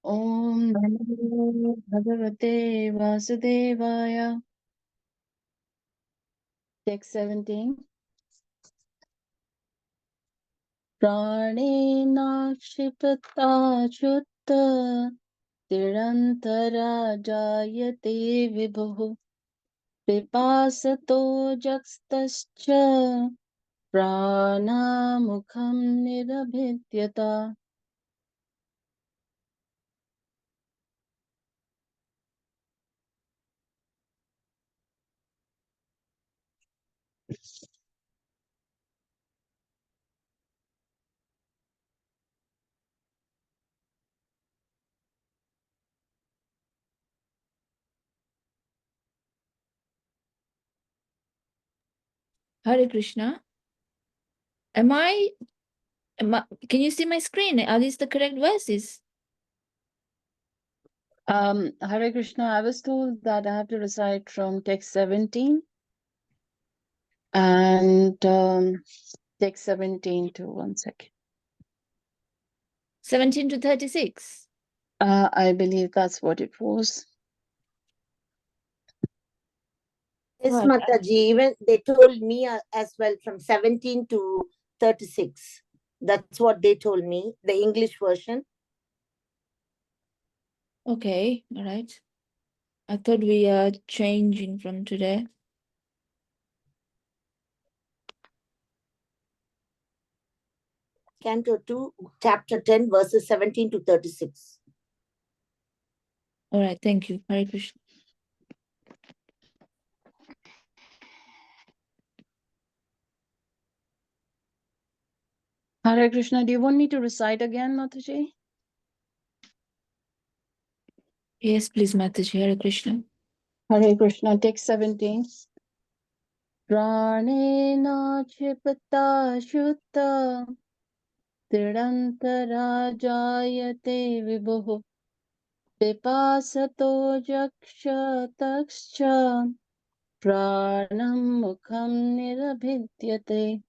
Om Namo Bhagavate Vasudevaya. Text 17. Pranena kshipata chutta tirantara jayate vibhu pipasato jakstascha pranamukham nirabhidyata. Hare Krishna. Can you see my screen? Are these the correct verses? Hare Krishna, I was told that I have to recite from text 17 and text 17 to 1 second. 17 to 36. I believe that's what it was. Yes, Mataji, even they told me as well from 17 to 36. That's what they told me, the English version. Okay, all right. I thought we are changing from today. Canto 2, chapter 10, verses 17 to 36. All right, thank you. Hare Krishna. Hare Krishna, do you want me to recite again, Mataji? Yes, please, Mataji. Hare Krishna. Hare Krishna, text 17. Pranena chipata shutta tirantara jayate vibhu pipasato jaksha takscha pranam mukham nirabhidyate.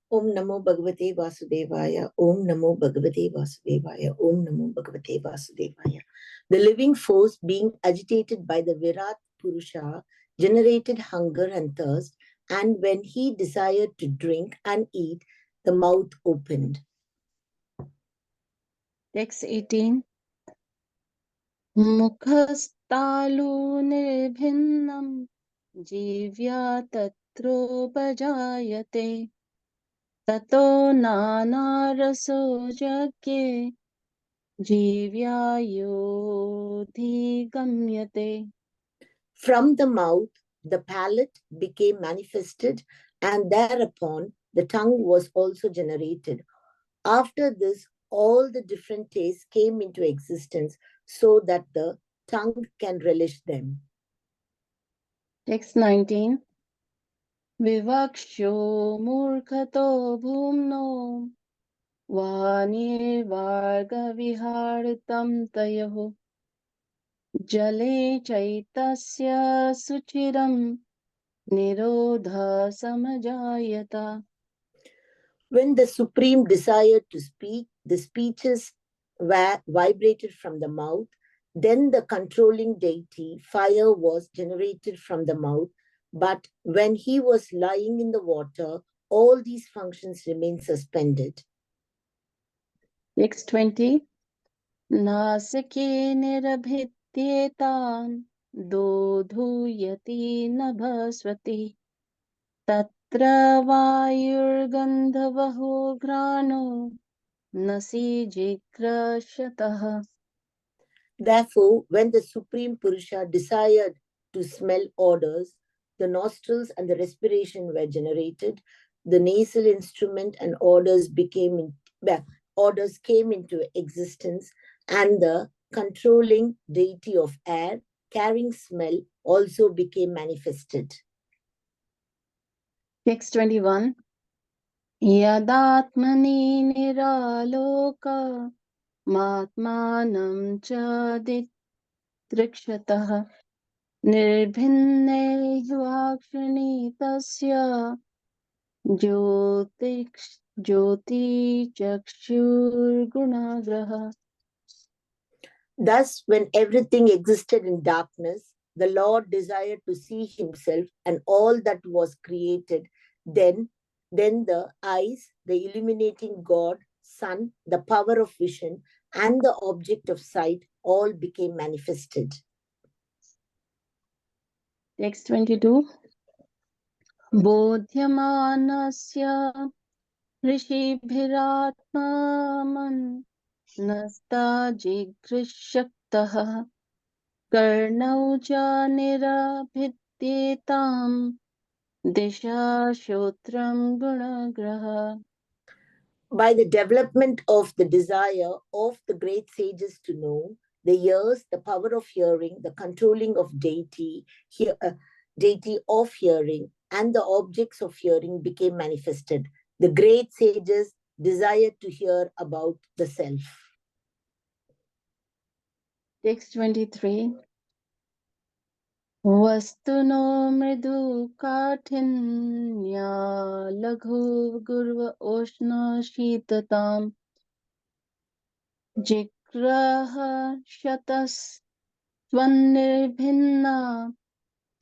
Om Namo Bhagavate Vasudevaya. Om Namo Bhagavate Vasudevaya. Om Namo Bhagavate Vasudevaya. The living force being agitated by the Virat Purusha generated hunger and thirst, and when he desired to drink and eat, the mouth opened. Text 18. Mukhastalu nirbhinnam jivya tatrobhajayate tato nana raso jagye jivyayo gamyate. From the mouth, the palate became manifested, and thereupon the tongue was also generated. After this, all the different tastes came into existence so that the tongue can relish them. Text 19. Vivaksho murkhato bhumno vani varga viharitam tayaho jale chaitasya suchiram nirodha samajayata. When the Supreme desired to speak, the speeches were vibrated from the mouth. Then the controlling deity, fire, was generated from the mouth. But when he was lying in the water, all these functions remained suspended. Text 20. Nasike nirabhityetam dodhuyati nabhasvati tatra vayurgandhavaho grano nasi jigrashataha. Therefore, when the Supreme Purusha desired to smell odors, the nostrils and the respiration were generated, the nasal instrument and orders came into existence, and the controlling deity of air, carrying smell, also became manifested. Text 21. Yadatmani niraloka matmanam chadit trikshataha निर्भिन्ने ह्युवाक्षिणी तस्य ज्योतिचक्षुर्गुणाग्रह. Thus, when everything existed in darkness, the Lord desired to see himself and all that was created. Then the eyes, the illuminating God, sun, the power of vision, and the object of sight all became manifested. Text 22. Bodhyamanasya ऋषिभिरात्मामन् नस्ता जिघृक्षक्तः कर्णौ च निरभिद्येताम् दिशा श्रोत्रं गुणग्रह. By the development of the desire of the great sages to know, the ears, the power of hearing, the controlling of deity of hearing, and the objects of hearing became manifested. The great sages desired to hear about the self. Text 23. Vastuno mridu kaఠిన్యా लघु गुर्व ओष्ण शीतताम् जिग्रह शतस्त्वन्निर्भिन्ना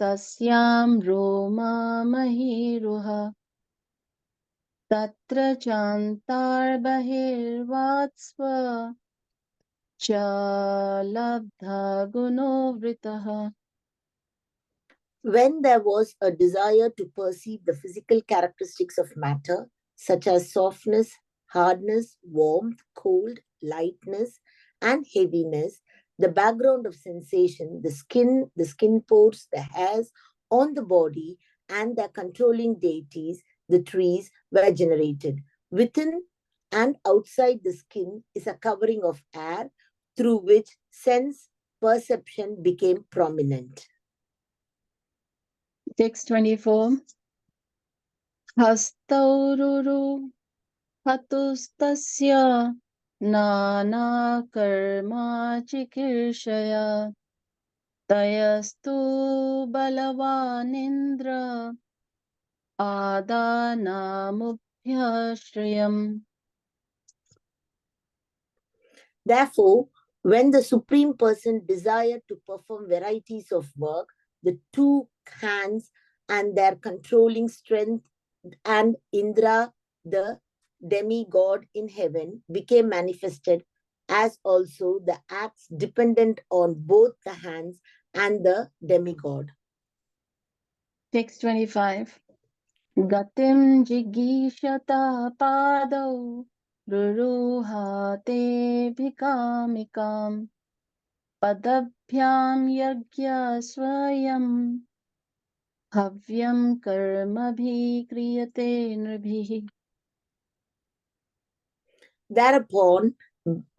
तस्यां रोमा महीरुह तत्र चान्तार्बहिर्वात्स्व च लब्धा गुणोवृतः. When there was a desire to perceive the physical characteristics of matter, such as softness, hardness, warmth, cold, lightness, and heaviness, the background of sensation, the skin pores, the hairs on the body, and their controlling deities, the trees, were generated. Within and outside the skin is a covering of air through which sense perception became prominent. Text 24. Hastaururu hatustasya nana karma chikirshaya tayastu balavanindra adanamubhyashriyam. Therefore, when the Supreme Person desired to perform varieties of work, the two hands and their controlling strength and Indra, the demigod in heaven, became manifested, as also the acts dependent on both the hands and the demigod. Text 25. Gatim jigishata padau ruruhate bhikamikam padabhyam yagya swayam havyam karmabhi kriyate nribhi. Thereupon,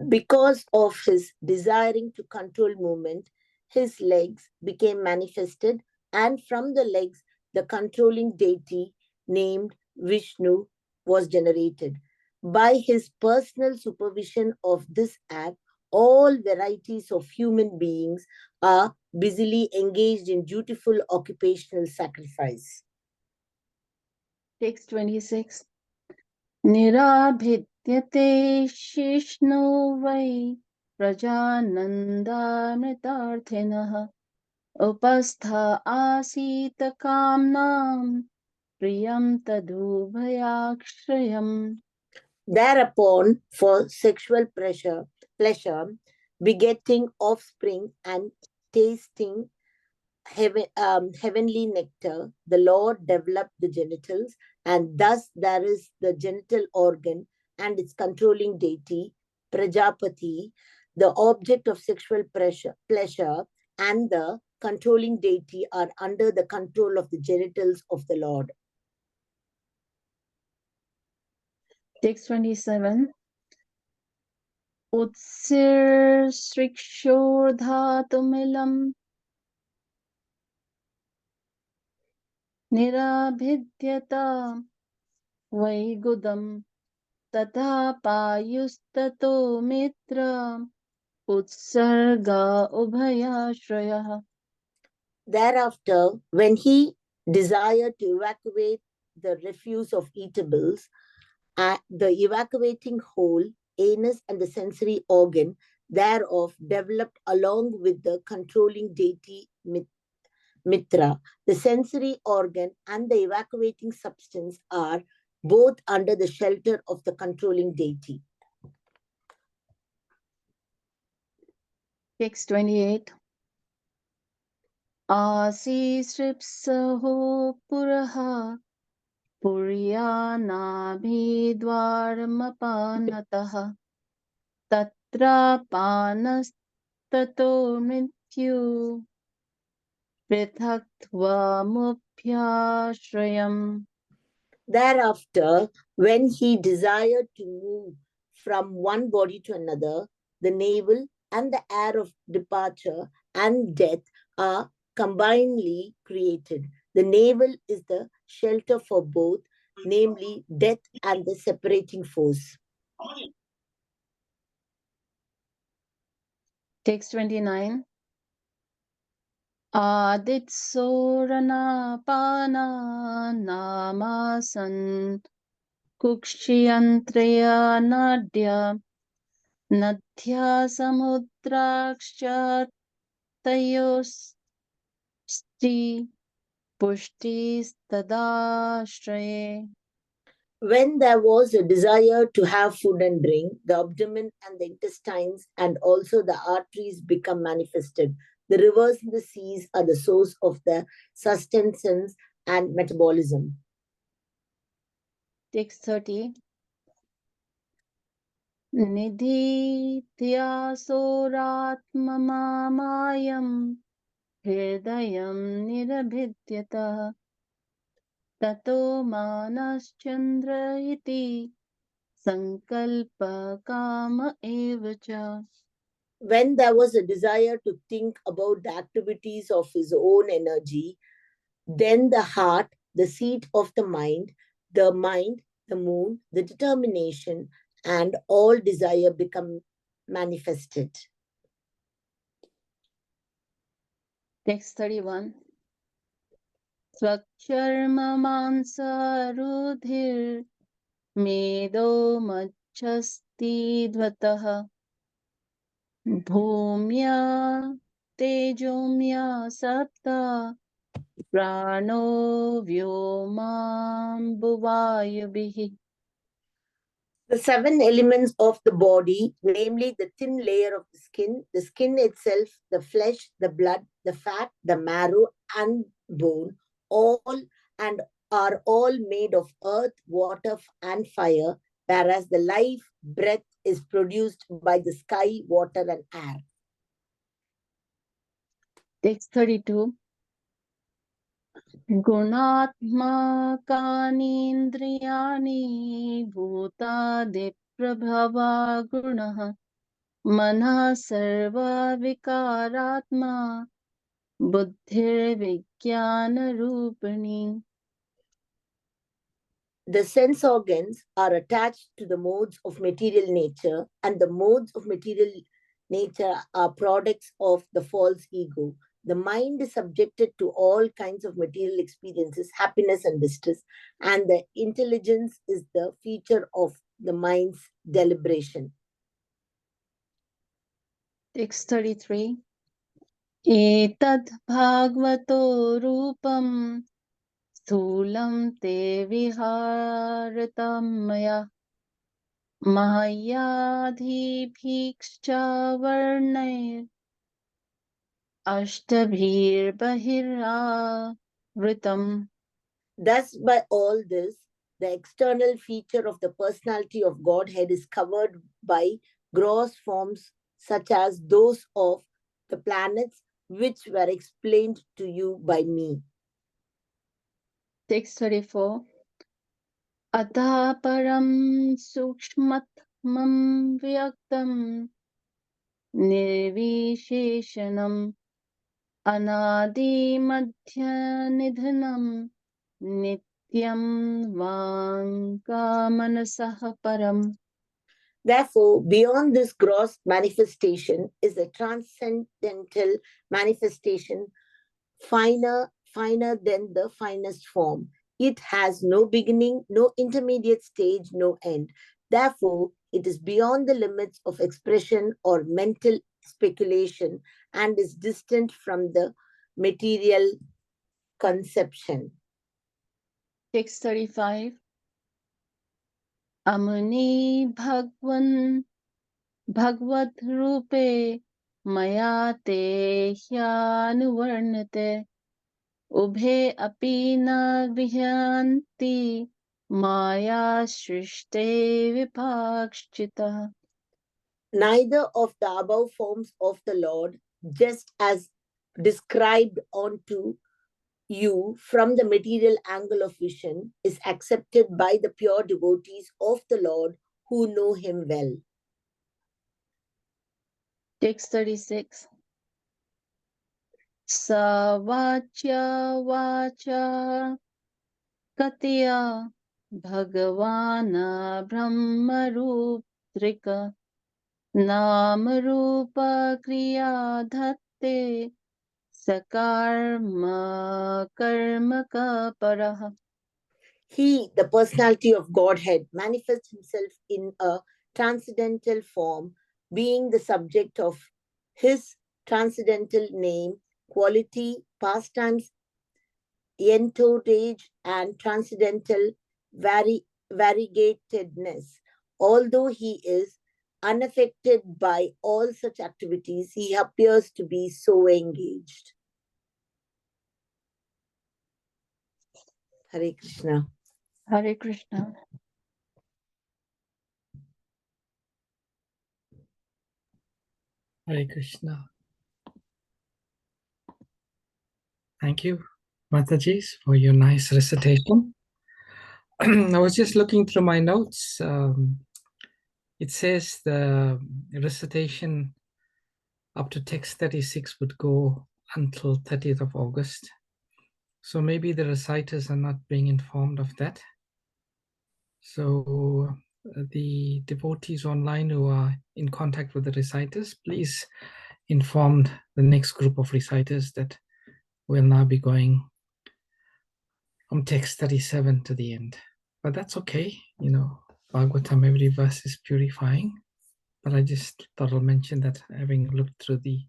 because of his desiring to control movement, his legs became manifested, and from the legs, the controlling deity named Vishnu was generated. By his personal supervision of this act, all varieties of human beings are busily engaged in dutiful occupational sacrifice. Text 26. Nirabhidyate shishnu vai prajanandamritarthinah upastha asita kamnam priyam tadubhayakshayam. Thereupon, for sexual pleasure, begetting offspring, and tasting heavenly nectar, the Lord developed the genitals, and thus there is the genital organ and its controlling deity, Prajapati, the object of sexual pleasure, and the controlling deity are under the control of the genitals of the Lord. Text 27. Utsir srikshordhatumilam nirabhidyata vaigudam तथा पायुस्ततो मित्र उत्सर्गा उभयाश्रयः. Thereafter, when he desired to evacuate the refuse of eatables, the evacuating hole, anus, and the sensory organ thereof developed along with the controlling deity Mitra. The sensory organ and the evacuating substance are both under the shelter of the controlling deity. Text 28. Asisripsaho puraha Puryanabhidvarmapanatah Tatra panastato mrityu Prithakva muphyashrayam. Thereafter, when he desired to move from one body to another, the navel and the air of departure and death are combinedly created. The navel is the shelter for both, namely death and the separating force. Text 29. Aditsorana pana namasan kukshiyantraya nadya nadhya samudraksha tayosti pushtis tadashraye. When there was a desire to have food and drink, the abdomen and the intestines and also the arteries become manifested. The rivers and the seas are the source of the sustenance and metabolism. Text 30. Nidhityasoratmamayam hridayam nirabhidyata tato manaschandra iti sankalpa kama evacha. When there was a desire to think about the activities of his own energy, then the heart, the seat of the mind, the moon, the determination, and all desire become manifested. Text 31. Swaksharma mansa rudhir medo machasti dvatah bhumya tejomya sapta prano vyomam bhuvayubhi. The 7 elements of the body, namely the thin layer of the skin itself, the flesh, the blood, the fat, the marrow, and bone, all and are all made of earth, water, and fire, whereas the life breath is produced by the sky, water, and air. Text 32. Gunatmakanindriyani bhutadiprabhava gunah manah sarva vikaratma buddhir vijnana rupani. The sense organs are attached to the modes of material nature, and the modes of material nature are products of the false ego. The mind is subjected to all kinds of material experiences, happiness and distress, and the intelligence is the feature of the mind's deliberation. Text 33. Etad bhagavato rupam sthulam te viharatam maya Mahayadhibhikscha varnair ashtabhir bahirvritam. Thus, by all this, the external feature of the personality of Godhead is covered by gross forms such as those of the planets, which were explained to you by me. Text 34. Atah param sukshmatmam vyaktam nirvisheshanam anadi madhya nidhanam nityam vanka manasah param. Therefore, beyond this gross manifestation is a transcendental manifestation finer than the finest form. It has no beginning, no intermediate stage, no end. Therefore, it is beyond the limits of expression or mental speculation and is distant from the material conception. Text 35. Amuni Bhagwan Bhagavad Rupe Maya te Hyanuvarnate Ubhe api na vihyanti Maya shrishte vipakshita. Neither of the above forms of the Lord, just as described onto you from the material angle of vision, is accepted by the pure devotees of the Lord who know him well. Text 36. Savachya vacha katya bhagavana brahmaruptrika namarupa kriya dhatte sakarma karma kaparaha. He, the personality of Godhead, manifests himself in a transcendental form, being the subject of his transcendental name, quality, pastimes, entourage, and transcendental variegatedness. Although he is unaffected by all such activities, he appears to be so engaged. Hare Krishna. Hare Krishna. Hare Krishna. Thank you, Mataji, for your nice recitation. I was just looking through my notes. It says the recitation up to text 36 would go until 30th of August. So maybe the reciters are not being informed of that. So the devotees online who are in contact with the reciters, please inform the next group of reciters that we'll now be going from text 37 to the end. But that's okay, you know, Bhagavatam, every verse is purifying. But I just thought I'll mention that, having looked through the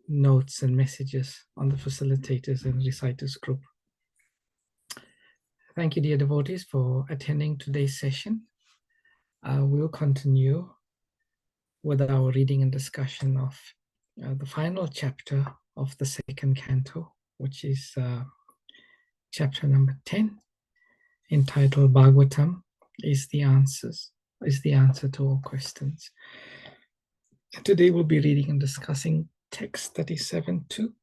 notes and messages on the facilitators and reciters group. Thank you, dear devotees, for attending today's session. We'll continue with our reading and discussion of the final chapter of the second canto, which is chapter number 10, entitled Bhagavatam is the answer to all questions. Today we'll be reading and discussing text 37 to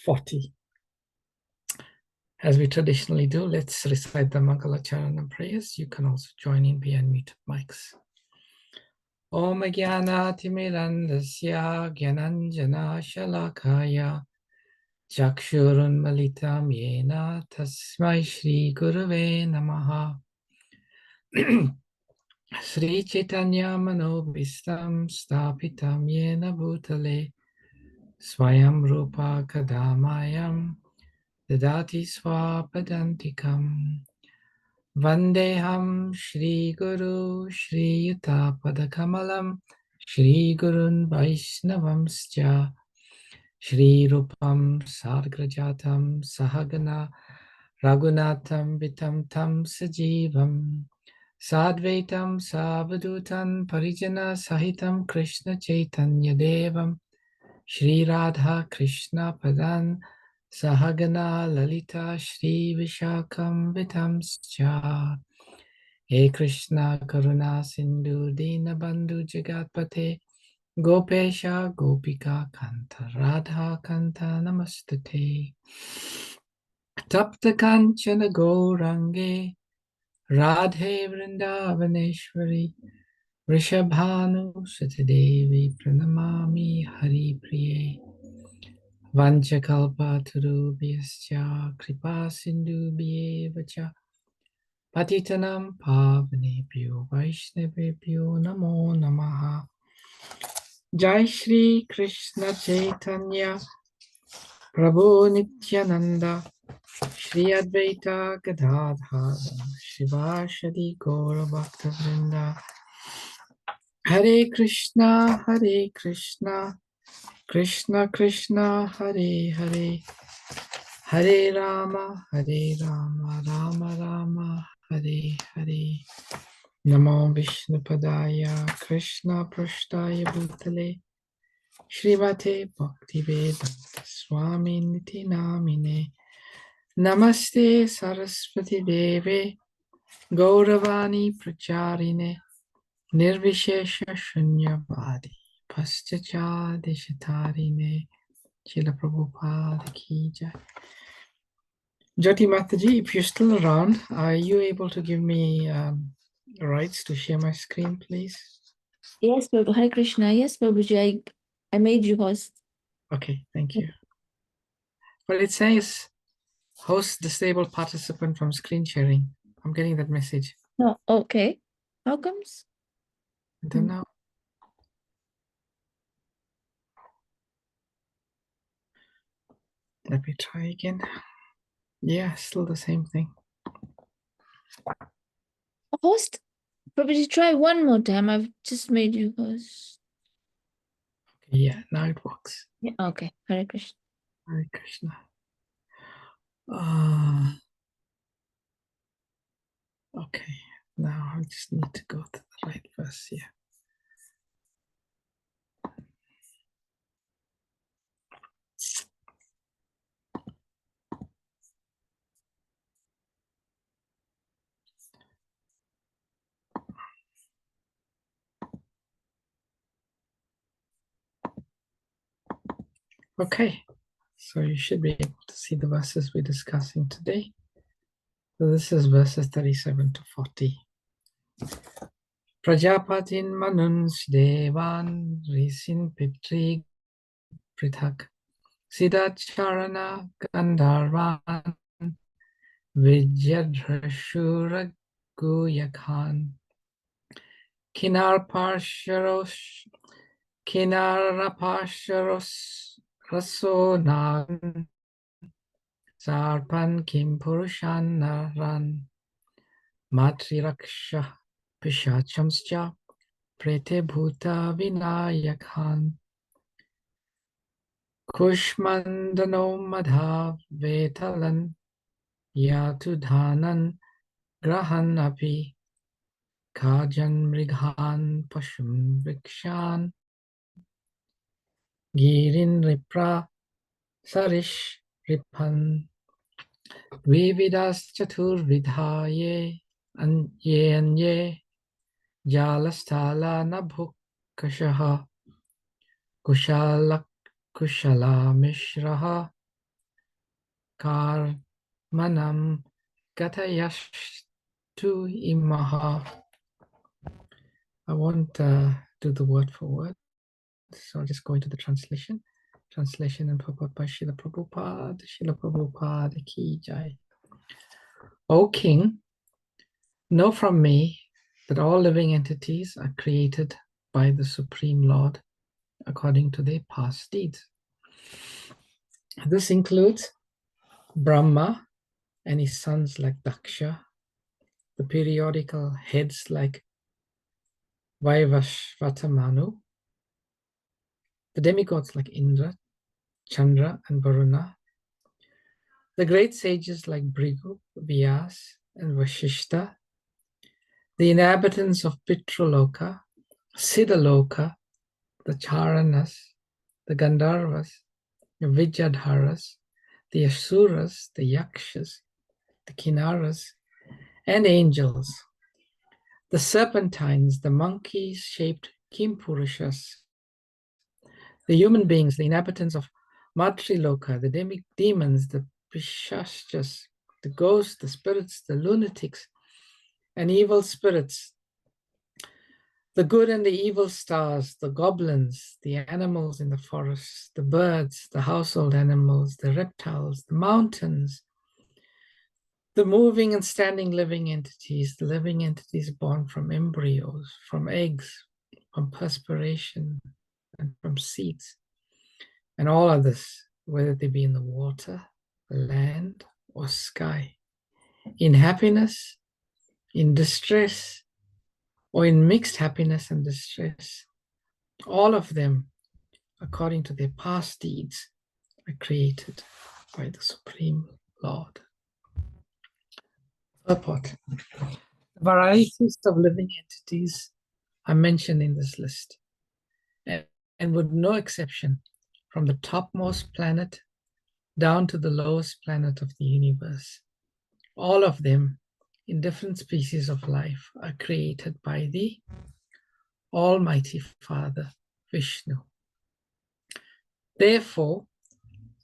40. As we traditionally do, let's recite the Mangala Charana prayers. You can also join in via unmuted mics. Om Jnana Timirandasya Gyananjana Shalakaya Chakshurun Malitam Yena Tasmai Shri Gurave Namaha. Sri Chaitanya Manobhistam Stapitam Yena Bhutale Swayam Rupa Kadamayam Dadati Swapadantikam Vandeham Shri Guru Shri Yuta Padakamalam Shri Gurun Vaishnavamscha Shri Rupam Sargrajatam Sahagana Raghunatham Vitam Tam Sajivam Sadvaitam Savadutan Parijana Sahitam Krishna Chaitanya Devam Shri Radha Krishna Padan Sahagana Lalita Shri Vishakam Vitamscha. He Krishna Karuna Sindhu Dina Bandhu Jagatpate Gopesha Gopika Kanta Radha Kanta Namastate. Tapta Kanchana Gourange Radhe Vrindavaneshwari Rishabhanu Satadevi Pranamami Hari Priye. Vanchakalpa Turubhyascha Kripa Sindhubhyevacha Patitanam Pavanebhyo Vaishnavebhyo Namo Namaha. Jai Shri Krishna Chaitanya Prabhu Nityananda Shri Advaita Gadadhara Shivashadi Gaura Bhakta Vrinda Hare Krishna Krishna Krishna Hare Hare Hare Rama Rama Rama Hare Hare Namo Vishnu Padaya Krishna Prashtaya Bhutale Srimate Bhaktivedanta Swami Niti Namine Namaste Saraswati Deve Gauravani Pracharine Nirvishesha Shunyavadi Paschachad Deshatarine Srila Prabhupada Ki Jai. Jyoti Mataji, if you're still around, are you able to give me rights to share my screen, please? Yes, Prabhu. Hare Krishna. Yes, Prabhuji, I made you host. Okay, thank you. Well, it says host disabled participant from screen sharing. I'm getting that message. No, okay. How comes? I don't know. Let me try again. Yeah, still the same thing. Host? Prabhuji, try one more time. I've just made you host. Yeah, now it works. Yeah, okay. Hare Krishna. Hare Krishna. Okay, now I just need to go to the right verse here. Okay, so you should be able to see the verses we're discussing today. So this is verses 37 to 40. Prajapatin manuns devan risin pitri prithak Siddhacharana Gandharvan Vidyadhrashura Guyakhan Kinaraparsharos Rasonan Sarpan Kim Purushan Naran Matriraksha Pishachamscha Prete Bhuta Vinayakhan Kushmandano Madhav Vetalan Yatudhanan Grahan Api Kajan Mrighan Pashum Vikshan Girin Ripra Sarish Ripan Vividas Chatur Vidhaye Anye Jalasthala Nabhuk Kashaha Kushala Mishraha Kar Manam Gatayash tu imaha. I won't do the word for word, so I'll just go into the translation. Translation and purport by Srila Prabhupada. Srila Prabhupada Ki Jai. O King, know from me that all living entities are created by the Supreme Lord according to their past deeds. This includes Brahma and his sons like Daksha, the periodical heads like Vaivashvatamanu, the demigods like Indra, Chandra, and Varuna, the great sages like Bhrigu, Vyas, and Vashishta, the inhabitants of Pitraloka, Siddhaloka, the Charanas, the Gandharvas, the Vidyadharas, the Asuras, the Yakshas, the Kinnaras, and angels, the serpentines, the monkey-shaped Kimpurushas, the human beings, the inhabitants of Matriloka, the demons, the Pishashas, the ghosts, the spirits, the lunatics, and evil spirits, the good and the evil stars, the goblins, the animals in the forest, the birds, the household animals, the reptiles, the mountains, the moving and standing living entities, the living entities born from embryos, from eggs, from perspiration, and from seeds, and all others, whether they be in the water, land, or sky, in happiness, in distress, or in mixed happiness and distress. All of them, according to their past deeds, are created by the Supreme Lord. Purport. The varieties of living entities are mentioned in this list, and with no exception, from the topmost planet down to the lowest planet of the universe. All of them, in different species of life, are created by the Almighty Father, Vishnu. Therefore,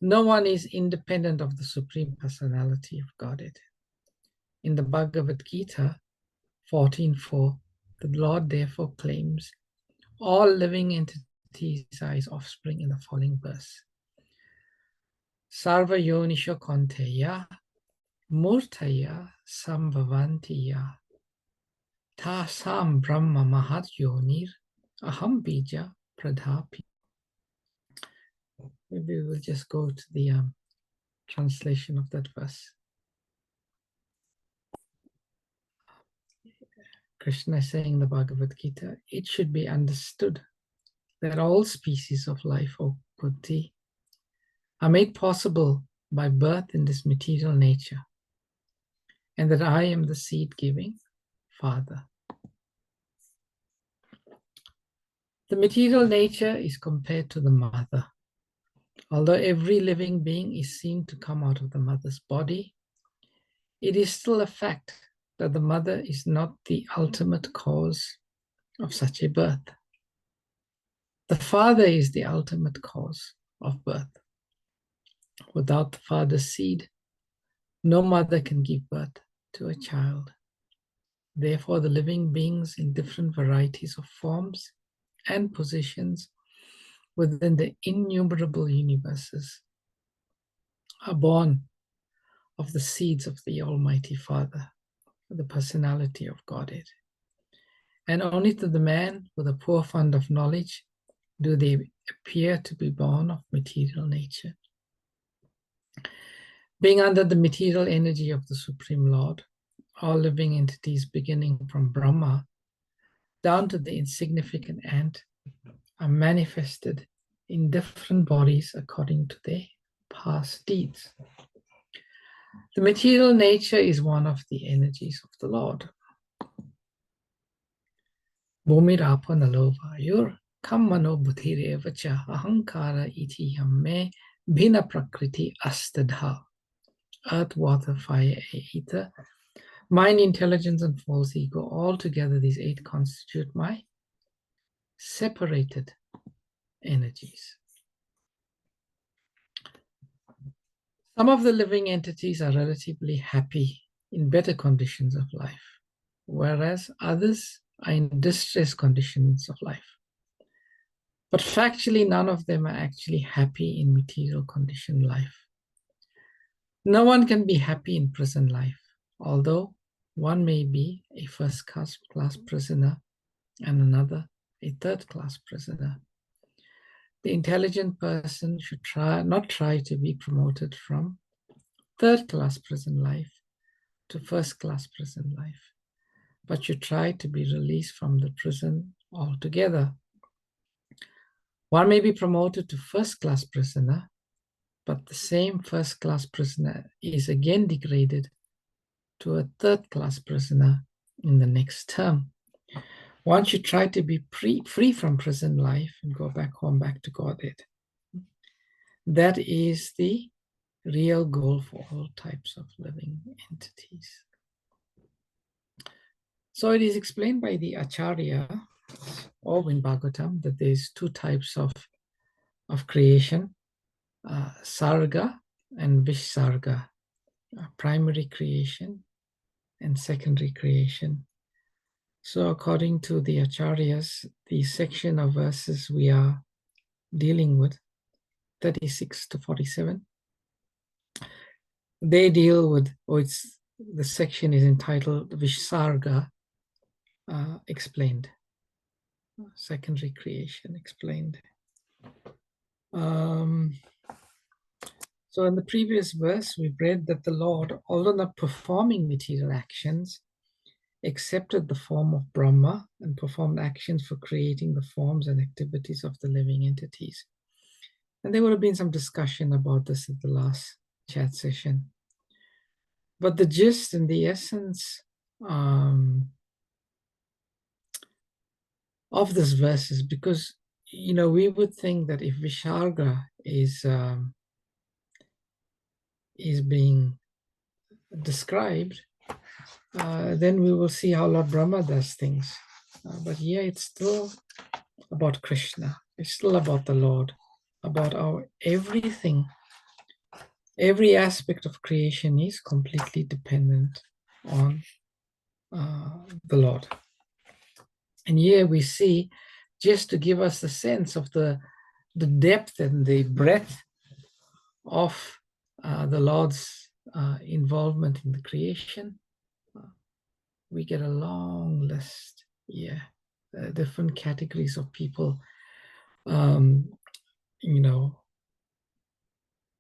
no one is independent of the Supreme Personality of Godhead. In the Bhagavad Gita 14.4, the Lord therefore claims all living entities are his offspring in the following verse. Sarva yonisho konteya murtaya sambhavantiya tasam brahma mahat yonir aham bija pradhapi. Maybe we'll just go to the translation of that verse. Krishna is saying in the Bhagavad Gita, it should be understood that all species of life, O Kunti, are made possible by birth in this material nature, and that I am the seed-giving Father. The material nature is compared to the mother. Although every living being is seen to come out of the mother's body, it is still a fact that the mother is not the ultimate cause of such a birth. The father is the ultimate cause of birth. Without the father's seed, no mother can give birth to a child. Therefore, the living beings in different varieties of forms and positions within the innumerable universes are born of the seeds of the Almighty Father, the personality of Godhead. And only to the man with a poor fund of knowledge do they appear to be born of material nature. Being under the material energy of the Supreme Lord, all living entities beginning from Brahma down to the insignificant ant are manifested in different bodies according to their past deeds. The material nature is one of the energies of the Lord. Bhumirapo nalo vayur kammano bhutirevacha ahankara iti yamme bhina prakriti astadha. Earth, water, fire, air, ether, mind, intelligence, and false ego, all together these 8 constitute my separated energies. Some of the living entities are relatively happy in better conditions of life, whereas others are in distressed conditions of life. But factually, none of them are actually happy in material condition life. No one can be happy in prison life, although one may be a first-class prisoner and another a third-class prisoner. The intelligent person should not try to be promoted from third-class prison life to first-class prison life, but should try to be released from the prison altogether. One may be promoted to first-class prisoner, but the same first-class prisoner is again degraded to a third-class prisoner in the next term. One should try to be free from prison life and go back home, back to Godhead. That is the real goal for all types of living entities. So it is explained by the Acharya, or in Bhagavatam, that there's 2 types of creation, Sarga and Visarga, primary creation and secondary creation. So according to the Acharyas, the section of verses we are dealing with, 36 to 47, they deal with, the section is entitled Visarga explained, secondary creation explained. So in the previous verse, we read that the Lord, although not performing material actions, accepted the form of Brahma and performed actions for creating the forms and activities of the living entities. And there would have been some discussion about this at the last chat session. But the gist and the essence of this verse is because, we would think that if Visharga is being described, then we will see how Lord Brahma does things. But here it's still about Krishna. It's still about the Lord, about our everything. Every aspect of creation is completely dependent on the Lord. And here we see, just to give us a sense of the depth and the breadth of the Lord's involvement in the creation, we get a long list here, different categories of people,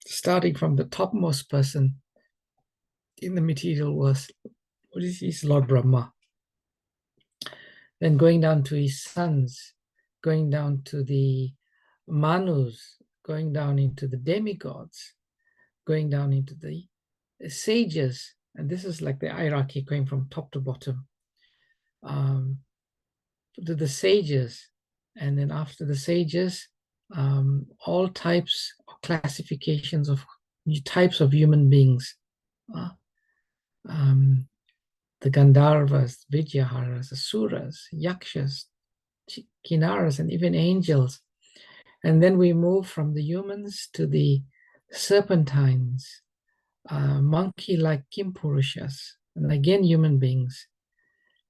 starting from the topmost person in the material world, which is Lord Brahma, then going down to his sons, going down to the Manus, going down into the demigods, going down into the sages, and this is like the hierarchy going from top to bottom, to the sages, and then after the sages, all types of classifications of types of human beings, the Gandharvas, Vidyaharas, Asuras, Yakshas, Kinnaras, and even angels. And then we move from the humans to the serpentines, monkey-like Kimpurushas, and again human beings.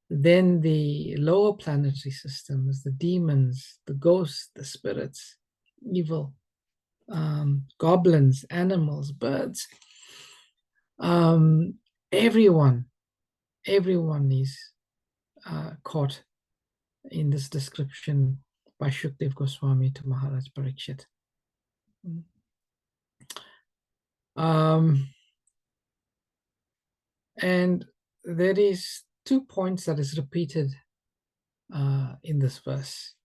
Then the lower planetary systems, the demons, the ghosts, the spirits, evil, goblins, animals, birds. Everyone is caught in this description by Shukdev Goswami to Maharaj Parikshit. And there is 2 points that is repeated in this verse.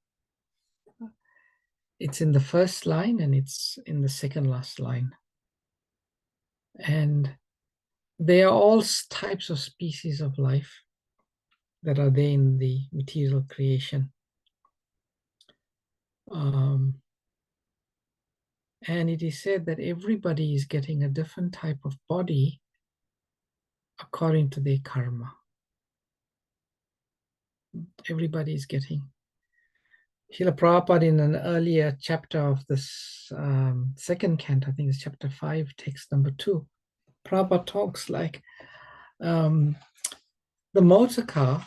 It's in the first line and it's in the second last line. And they are all types of species of life that are there in the material creation. And it is said that everybody is getting a different type of body according to their karma. Everybody is getting. Srila Prabhupada, in an earlier chapter of this second canto, I think it's chapter 5, text number 2, Prabhupada talks like the motor car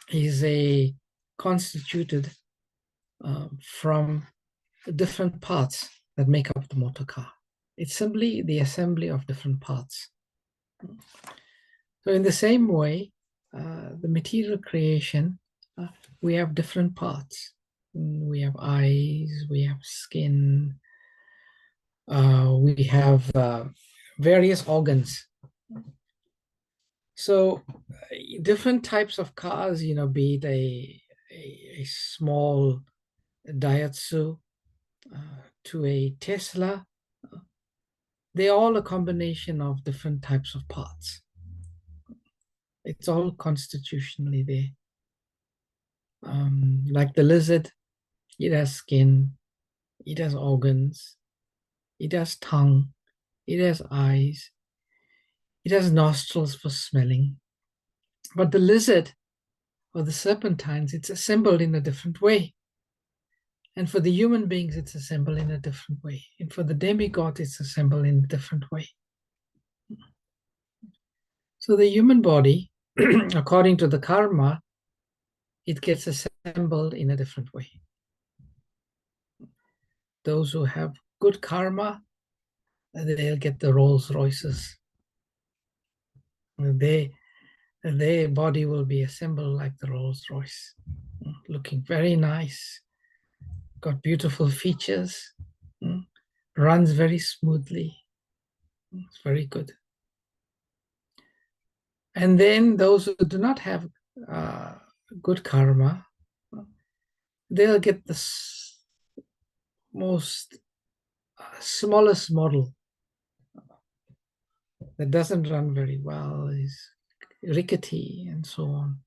is constituted from different parts that make up the motor car. It's simply the assembly of different parts. So in the same way, the material creation, we have different parts. We have eyes, we have skin, we have various organs. So different types of cars, be it a small Daihatsu to a Tesla, they're all a combination of different types of parts. It's all constitutionally there. Like the lizard, it has skin, it has organs, it has tongue, it has eyes, it has nostrils for smelling. But the lizard or the serpentines, it's assembled in a different way. And for the human beings, it's assembled in a different way. And for the demigod, it's assembled in a different way. So the human body, according to the karma, it gets assembled in a different way. Those who have good karma, they'll get the Rolls Royces. Their body will be assembled like the Rolls Royce, looking very nice, got beautiful features, runs very smoothly. It's very good. And then those who do not have good karma, they'll get the most smallest model that doesn't run very well, is rickety and so on.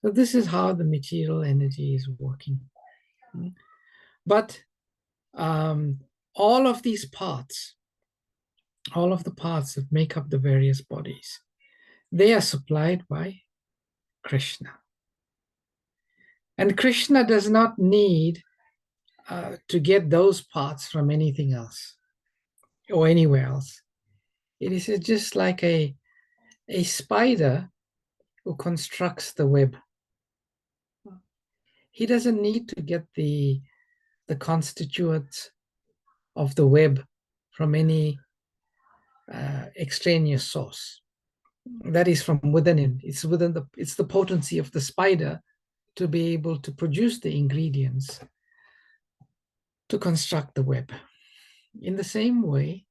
So this is how the material energy is working. But all of these parts, all of the parts that make up the various bodies, they are supplied by Krishna. And Krishna does not need to get those parts from anything else or anywhere else. It is just like a spider who constructs the web. He doesn't need to get the constituents of the web from any extraneous source. That is from within him. It's the potency of the spider to be able to produce the ingredients to construct the web. In the same way,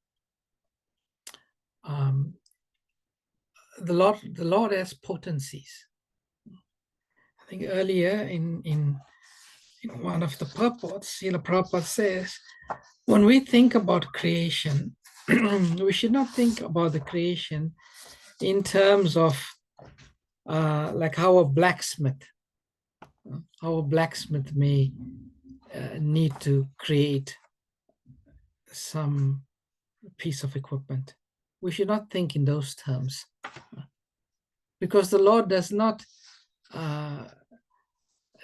the Lord has potencies. I think earlier in one of the purports, Srila Prabhupada says, when we think about creation, we should not think about the creation in terms of like how a blacksmith may need to create some piece of equipment. We should not think in those terms, because the Lord does not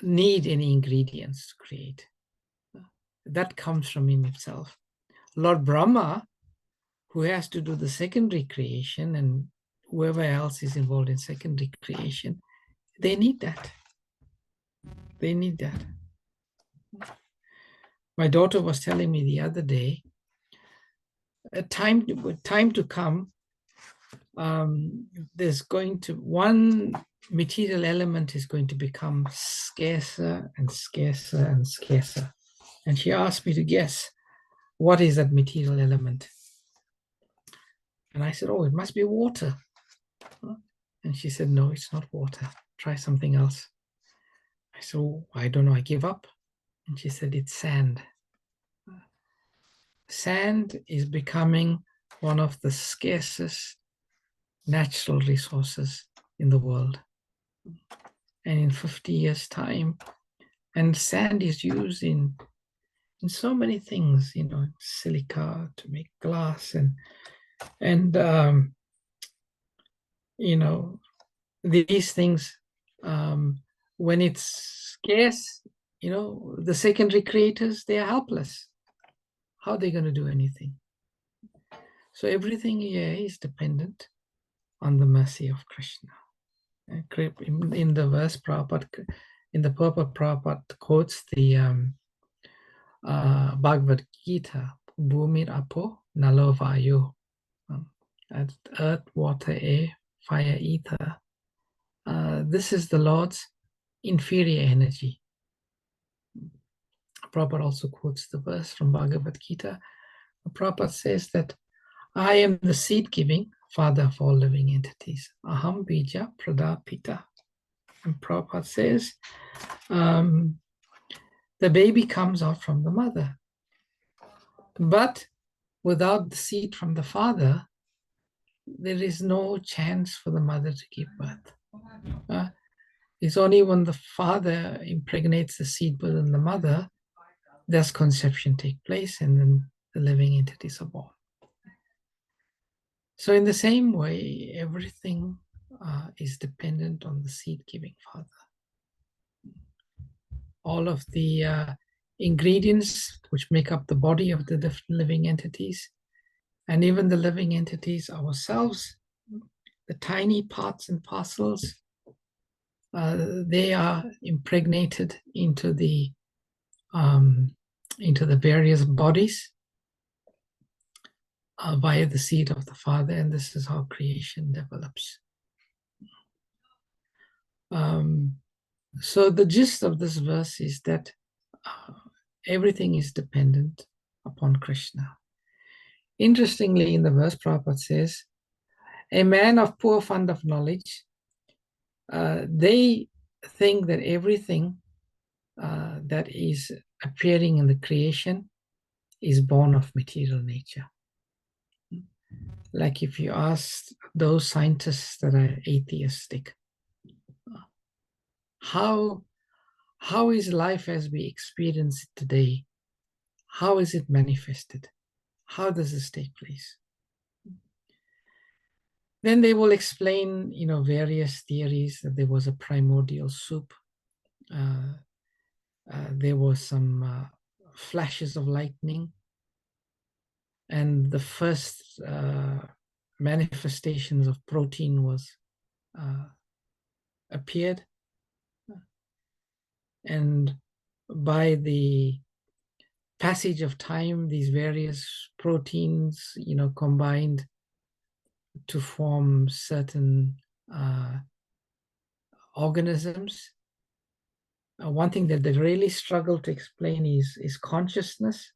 need any ingredients to create. That comes from him himself. Lord Brahma, who has to do the secondary creation, and whoever else is involved in secondary creation, they need that. They need that. My daughter was telling me the other day, a time to come, there's going to, one material element is going to become scarcer and scarcer and scarcer. And she asked me to guess, what is that material element? And I said, oh, it must be water. And she said, no, it's not water. Try something else. I said, oh, I don't know, I give up. And she said, it's sand. Sand is becoming one of the scarcest natural resources in the world. And in 50 years' time, and sand is used in so many things, you know, silica to make glass, and you know, these things, when it's scarce, you know, the secondary creators, they are helpless. How are they going to do anything? So everything here is dependent on the mercy of Krishna. In the verse, Prabhupada, in the purport, Prabhupada quotes the Bhagavad Gita, Bhumir Apo Nalo Vayu, earth, water, air, fire, ether. This is the Lord's inferior energy. Prabhupada also quotes the verse from Bhagavad Gita. Prabhupada says that I am the seed-giving father of all living entities. Aham bija pradapita. And Prabhupada says, the baby comes out from the mother. But without the seed from the father, there is no chance for the mother to give birth. It's only when the father impregnates the seed within the mother, does conception take place, and then the living entities are born. So in the same way, everything is dependent on the seed-giving father. All of the ingredients which make up the body of the different living entities, and even the living entities ourselves, the tiny parts and parcels, they are impregnated into the various bodies via the seed of the Father, and this is how creation develops. So the gist of this verse is that everything is dependent upon Krishna. Interestingly, in the verse, Prabhupada says, a man of poor fund of knowledge, they think that everything that is appearing in the creation is born of material nature. Like if you ask those scientists that are atheistic, how is life as we experience it today? How is it manifested? How does this take place? Then they will explain, various theories, that there was a primordial soup. There were some flashes of lightning, and the first manifestations of protein appeared, and by the passage of time, these various proteins, combined to form certain organisms. One thing that they really struggle to explain is consciousness.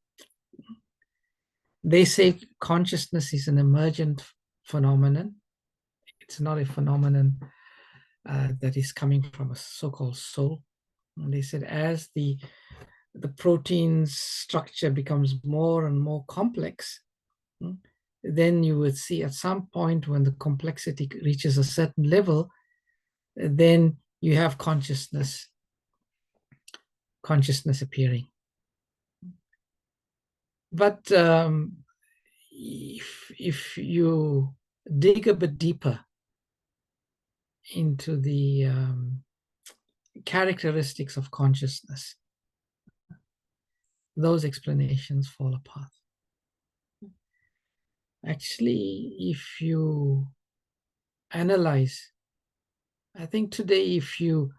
They say consciousness is an emergent phenomenon. It's not a phenomenon that is coming from a so-called soul. And they said as the protein's structure becomes more and more complex, then you would see at some point when the complexity reaches a certain level, then you have consciousness appearing. But if you dig a bit deeper into the characteristics of consciousness, those explanations fall apart. Actually, if you analyze, I think today if you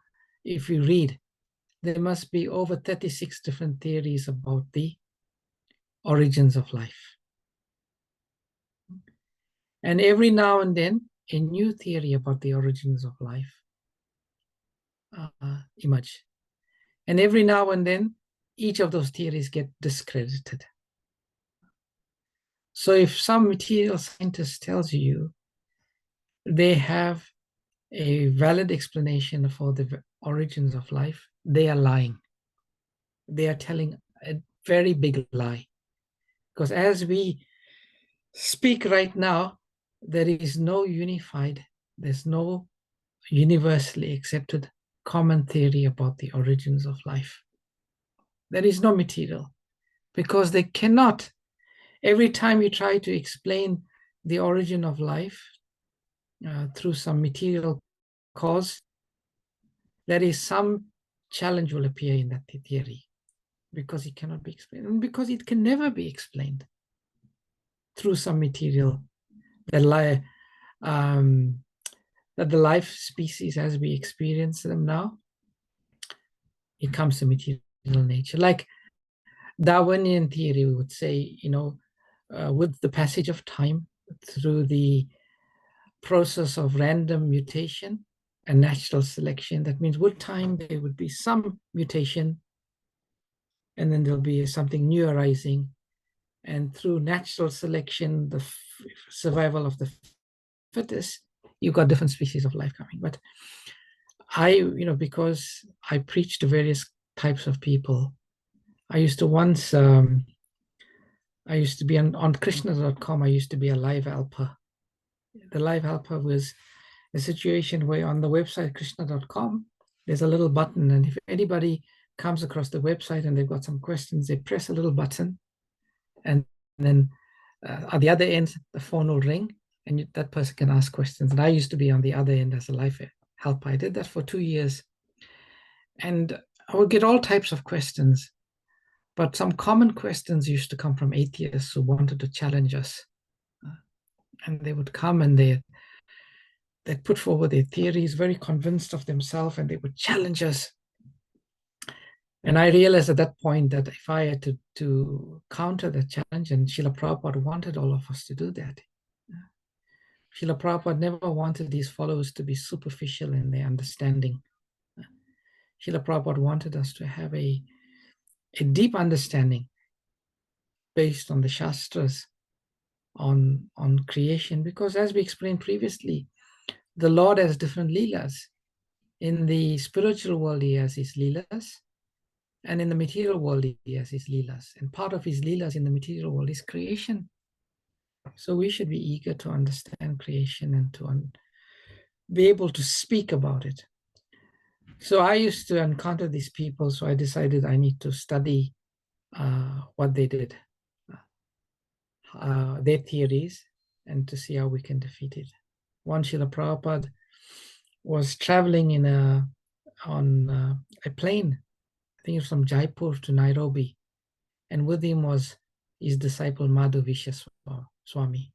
read, there must be over 36 different theories about the origins of life. And every now and then, a new theory about the origins of life emerge. And every now and then, each of those theories get discredited. So if some material scientist tells you they have a valid explanation for the origins of life, they are lying. They are telling a very big lie. Because as we speak right now, there's no universally accepted common theory about the origins of life. There is no material, because they cannot. Every time you try to explain the origin of life through some material cause, there is some challenge will appear in that theory, because it cannot be explained, and because it can never be explained through some material that the life species as we experience them now, it comes to material nature. Like Darwinian theory would say, with the passage of time, through the process of random mutation and natural selection, that means with time there would be some mutation, and then there'll be something new arising, and through natural selection, the survival of the fittest, you've got different species of life coming. But because I preach to various types of people, I used to be on Krishna.com, I used to be a live helper. The live helper was a situation where on the website Krishna.com, there's a little button, and if anybody comes across the website and they've got some questions, they press a little button, and then at the other end, the phone will ring, and that person can ask questions. And I used to be on the other end as a live helper. I did that for 2 years. And I would get all types of questions. But some common questions used to come from atheists who wanted to challenge us. And they would come and they'd put forward their theories, very convinced of themselves, and they would challenge us. And I realized at that point that if I had to counter the challenge, and Srila Prabhupada wanted all of us to do that. Srila Prabhupada never wanted these followers to be superficial in their understanding. Srila Prabhupada wanted us to have a a deep understanding based on the Shastras on creation, because as we explained previously, the Lord has different leelas. In the spiritual world, he has his leelas, and in the material world, he has his leelas. And part of his leelas in the material world is creation. So we should be eager to understand creation and to be able to speak about it. So I used to encounter these people, so I decided I need to study what they did, their theories, and to see how we can defeat it. One Srila Prabhupada was traveling on a plane, I think it was from Jaipur to Nairobi, and with him was his disciple Madhavisha Swami.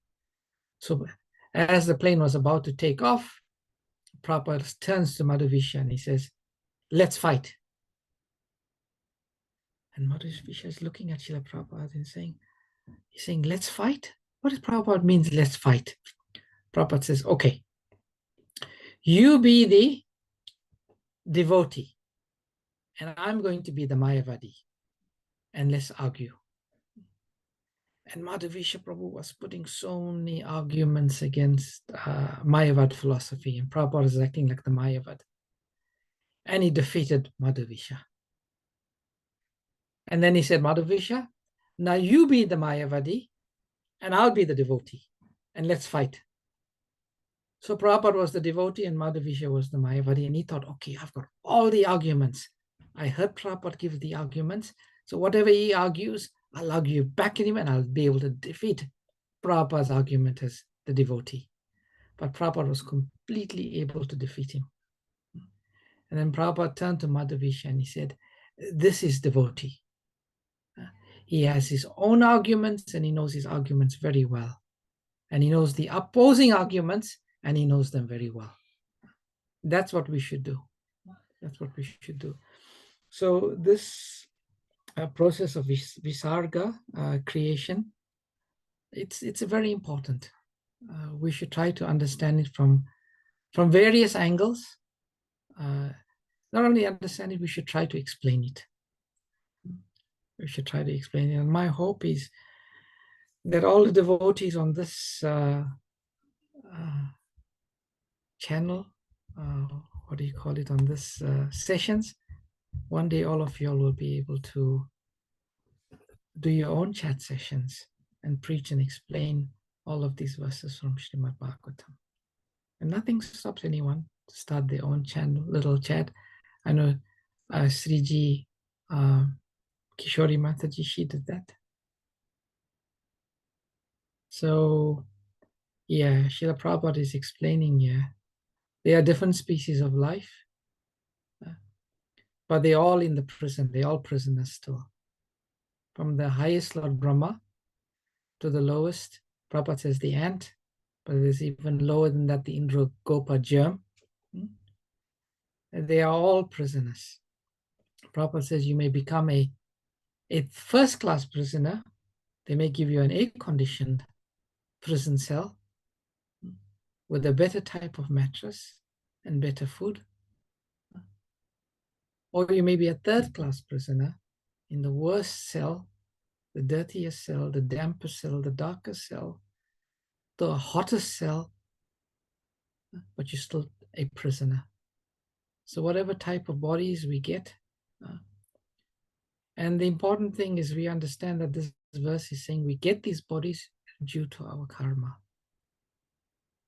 So as the plane was about to take off, Prabhupada turns to Madhavisha and he says, "Let's fight." And Madhavisha is looking at Srila Prabhupada and he's saying, "Let's fight? What does Prabhupada means, let's fight?" Prabhupada says, "Okay, you be the devotee, and I'm going to be the Mayavadi, and let's argue." And Madhavisha Prabhu was putting so many arguments against Mayavad philosophy, and Prabhupada is acting like the Mayavad. And he defeated Madhavisha. And then he said, "Madhavisha, now you be the Mayavadi, and I'll be the devotee, and let's fight." So Prabhupada was the devotee and Madhavisha was the Mayavadi, and he thought, okay, I've got all the arguments. I heard Prabhupada give the arguments, so whatever he argues, I'll argue back at him and I'll be able to defeat Prabhupada's argument as the devotee. But Prabhupada was completely able to defeat him. And then Prabhupada turned to Madhavisha and he said, "This is devotee. He has his own arguments and he knows his arguments very well. And he knows the opposing arguments and he knows them very well." That's what we should do. That's what we should do. So this process of visarga, creation, it's very important. We should try to understand it from various angles. Not only understand it, we should try to explain it. We should try to explain it. And my hope is that all the devotees on this channel, what do you call it, on this sessions, one day all of you all will be able to do your own chat sessions and preach and explain all of these verses from Srimad Bhagavatam. And nothing stops anyone to start their own channel, little chat. I know Sriji Kishori Mataji, she did that. So yeah, Srila Prabhupada is explaining here, there are different species of life, but they're all in the prison, they're all prisoners still. From the highest Lord Brahma to the lowest, Prabhupada says the ant, but there's even lower than that, the Indra Gopa germ. They are all prisoners. Prabhupada says you may become a first-class prisoner. They may give you an air-conditioned prison cell with a better type of mattress and better food. Or you may be a third-class prisoner in the worst cell, the dirtiest cell, the dampest cell, the darkest cell, the hottest cell, but you're still a prisoner. So whatever type of bodies we get, and the important thing is we understand that this verse is saying we get these bodies due to our karma.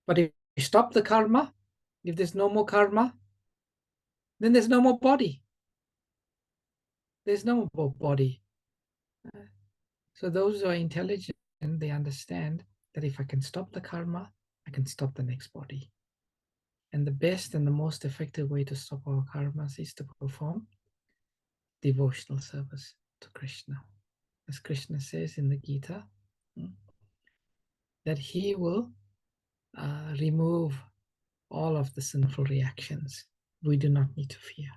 But if we stop the karma, if there's no more karma, then there's no more body. There's no more body. So those who are intelligent, they understand that if I can stop the karma, I can stop the next body. And the best and the most effective way to stop our karmas is to perform devotional service to Krishna. As Krishna says in the Gita, that he will remove all of the sinful reactions. We do not need to fear.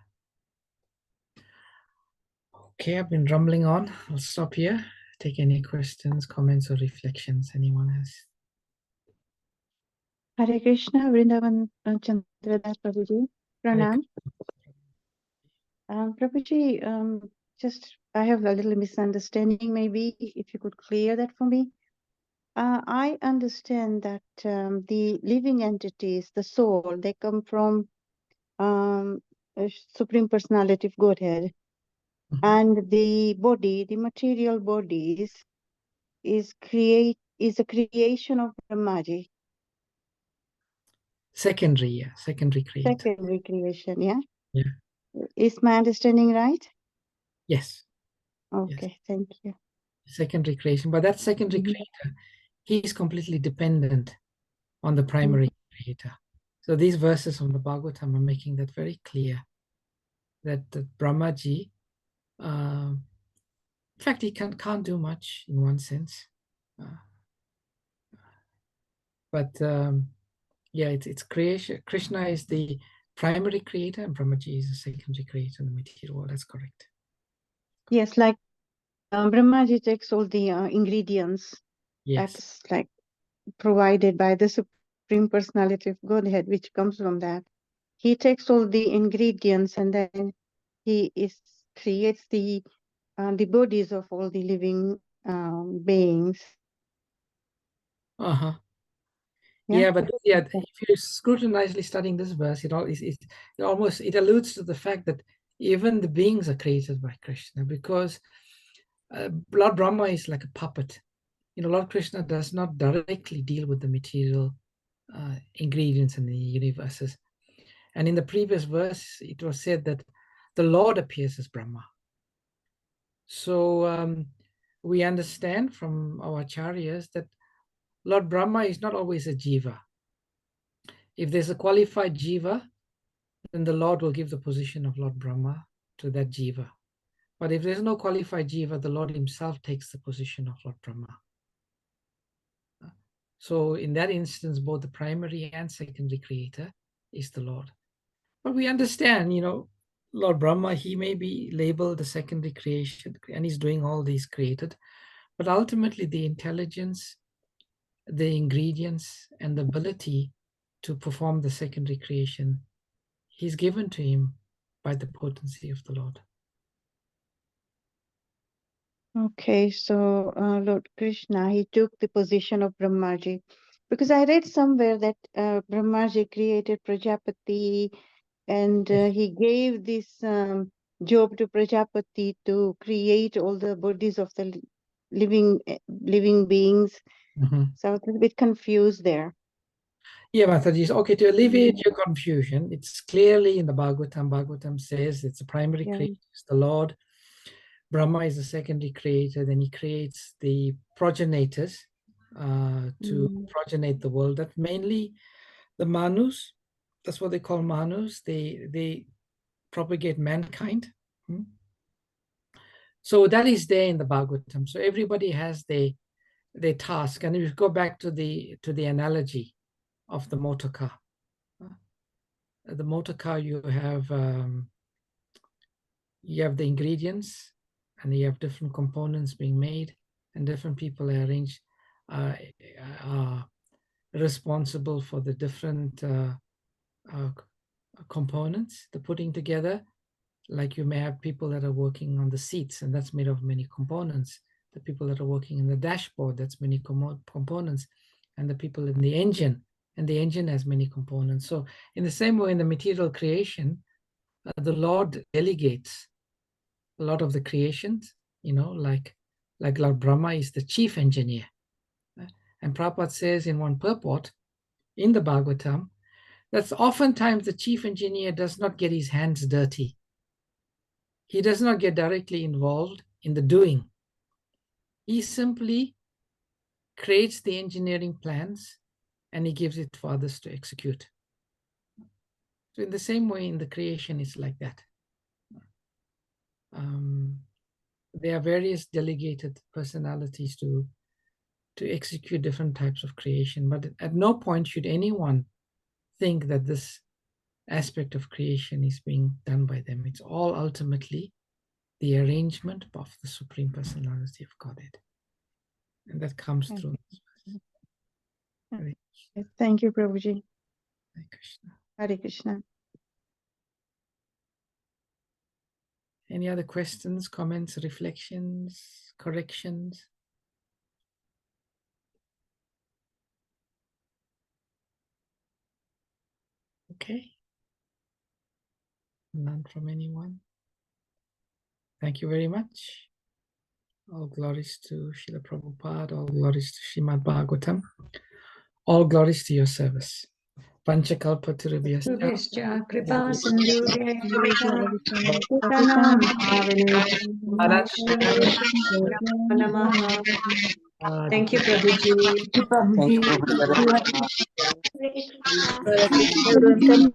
Okay, I've been rambling on. I'll stop here. Take any questions, comments, or reflections anyone has. Hare Krishna, Vrindavan, Chandra, Prabhuji. Pranam. Prabhuji, just I have a little misunderstanding. Maybe if you could clear that for me. I understand that the living entities, the soul, they come from Supreme Personality of Godhead, and the body, the material bodies, is a creation of Brahmaji. Secondary creator. Secondary creation, yeah? Yeah. Is my understanding right? Yes, Okay, thank you. secondary creation. But that secondary creator, he is completely dependent on the primary creator. So these verses from the Bhagavatam are making that very clear, that the Brahmaji, in fact, he can't do much in one sense. But yeah, it's creation. Krishna is the primary creator and Brahmaji is the secondary creator in the material world. That's correct. Yes, like Brahmaji takes all the ingredients Yes. that's like provided by the Supreme Personality of Godhead, which comes from that. He takes all the ingredients and then he creates the bodies of all the living beings. Uh-huh. Yeah. Yeah, but yeah, if you're scrutinizingly studying this verse, it almost alludes to the fact that even the beings are created by Krishna, because Lord Brahma is like a puppet. Lord Krishna does not directly deal with the material ingredients in the universes. And in the previous verse, it was said that the Lord appears as Brahma. So we understand from our acharyas that Lord Brahma is not always a jiva. If there's a qualified jiva, then the Lord will give the position of Lord Brahma to that jiva. But if there's no qualified jiva, the Lord himself takes the position of Lord Brahma. So in that instance, both the primary and secondary creator is the Lord. But we understand, Lord Brahma, he may be labeled the secondary creation and he's doing all these created, but ultimately the intelligence, the ingredients, and the ability to perform the secondary creation, he's given to him by the potency of the Lord. Okay, so Lord Krishna, he took the position of Brahmaji. Because I read somewhere that Brahmaji created Prajapati and he gave this job to Prajapati to create all the bodies of the living beings. So I was a little bit confused there. Yeah, Mataji, okay, to alleviate your confusion, it's clearly in the Bhagavatam. Bhagavatam says it's the primary creator, it's the Lord. Brahma is the secondary creator, then he creates the progenitors to progenate the world. That mainly the Manus, that's what they call Manus, they propagate mankind. So that is there in the Bhagavatam. So everybody has their task. And if you go back to the analogy of the motor car, you have the ingredients and you have different components being made, and different people are responsible for the different components, the putting together. Like you may have people that are working on the seats, and that's made of many components. The people that are working in the dashboard, that's many components. And the people in the engine, and the engine has many components. So in the same way, in the material creation, the Lord delegates a lot of the creations, like Lord Brahma is the chief engineer. And Prabhupada says in one purport in the Bhagavatam, that oftentimes the chief engineer does not get his hands dirty. He does not get directly involved in the doing. He simply creates the engineering plans and he gives it for others to execute. So in the same way, in the creation, it's like that. There are various delegated personalities to execute different types of creation, but at no point should anyone think that this aspect of creation is being done by them. It's all ultimately the arrangement of the Supreme Personality of Godhead. And that comes through. Thank you, Prabhuji. Hare Krishna. Hare Krishna. Any other questions, comments, reflections, corrections? Okay. None from anyone. Thank you very much. All glories to Srila Prabhupada, all glories to Srimad Bhagavatam, all glories to your service. Panchakalpa Turubhyascha, Surabhyascha kripa sindhubhyascha Patitanam namaha. Thank you, Prabhuji. Prabhuji. Everyone,